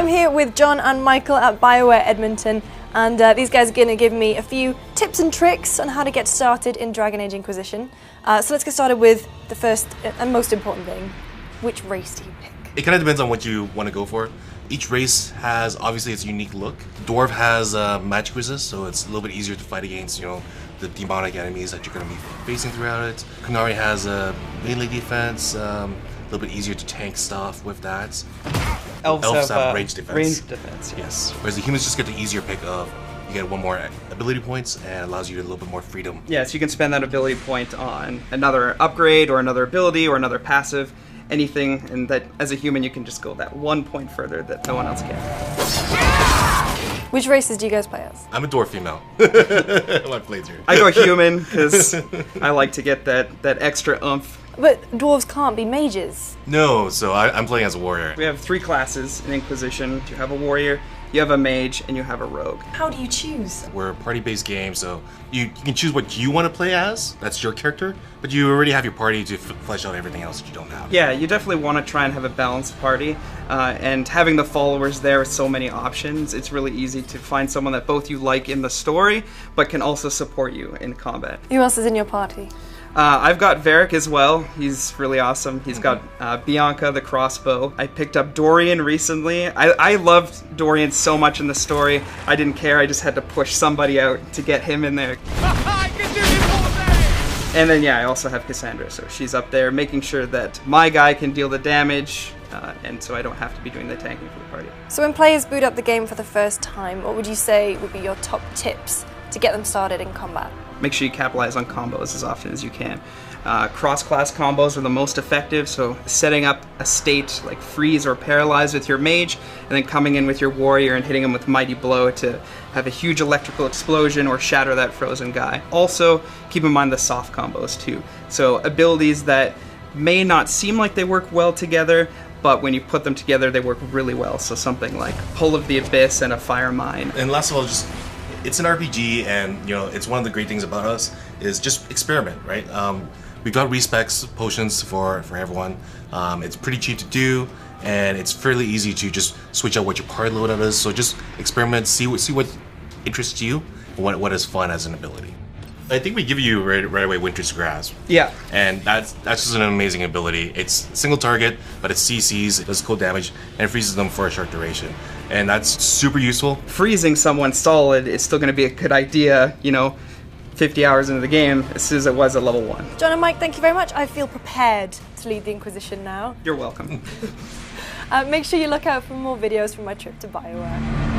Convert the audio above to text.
I'm here with John and Michael at BioWare Edmonton, and these guys are going to give me a few tips and tricks on how to get started in Dragon Age Inquisition. So let's get started with the first and most important thing. Which race do you pick? It kind of depends on what you want to go for. Each race has obviously its unique look. Dwarf has magic resist, so it's a little bit easier to fight against, you know, the demonic enemies that you're going to be facing throughout it. Qunari has a melee defense, a little bit easier to tank stuff with that. Elves have range defense. Range defense, yes. Whereas the humans just get the easier pick of, you get one more ability points and it allows you a little bit more freedom. Yes, you can spend that ability point on another upgrade or another ability or another passive, anything, and that as a human you can just go that 1 point further that no one else can. Which races do you guys play as? I'm a dwarf female. My playthrough. I go human because I like to get that extra oomph. But dwarves can't be mages. No, so I'm playing as a warrior. We have 3 classes in Inquisition. You have a warrior, you have a mage, and you have a rogue. How do you choose? We're a party-based game, so you can choose what you want to play as. That's your character, but you already have your party to flesh out everything else that you don't have. Yeah, you definitely want to try and have a balanced party, and having the followers there with so many options, it's really easy to find someone that both you like in the story, but can also support you in combat. Who else is in your party? I've got Varric as well. He's really awesome. He's got Bianca, the crossbow. I picked up Dorian recently. I loved Dorian so much in the story. I didn't care. I just had to push somebody out to get him in there. I can do this all day! And then, yeah, I also have Cassandra. So she's up there making sure that my guy can deal the damage, and so I don't have to be doing the tanking for the party. So when players boot up the game for the first time, what would you say would be your top tips to get them started in combat? Make sure you capitalize on combos as often as you can. Cross-class combos are the most effective, so setting up a state like freeze or paralyze with your mage, and then coming in with your warrior and hitting him with Mighty Blow to have a huge electrical explosion or shatter that frozen guy. Also, keep in mind the soft combos too. So abilities that may not seem like they work well together, but when you put them together, they work really well. So something like Pull of the Abyss and a Fire Mine. And last of all, it's an RPG, and you know, it's one of the great things about us is just experiment, right? We've got respecs potions for everyone. It's pretty cheap to do, and it's fairly easy to just switch out what your card loadout is. So just experiment, see what interests you, what is fun as an ability. I think we give you right away Winter's Grasp. Yeah. And that's just an amazing ability. It's single target, but it CCs, it does cold damage, and it freezes them for a short duration. And that's super useful. Freezing someone solid is still going to be a good idea, you know, 50 hours into the game, as soon as it was at level 1. John and Mike, thank you very much. I feel prepared to lead the Inquisition now. You're welcome. Make sure you look out for more videos from my trip to BioWare.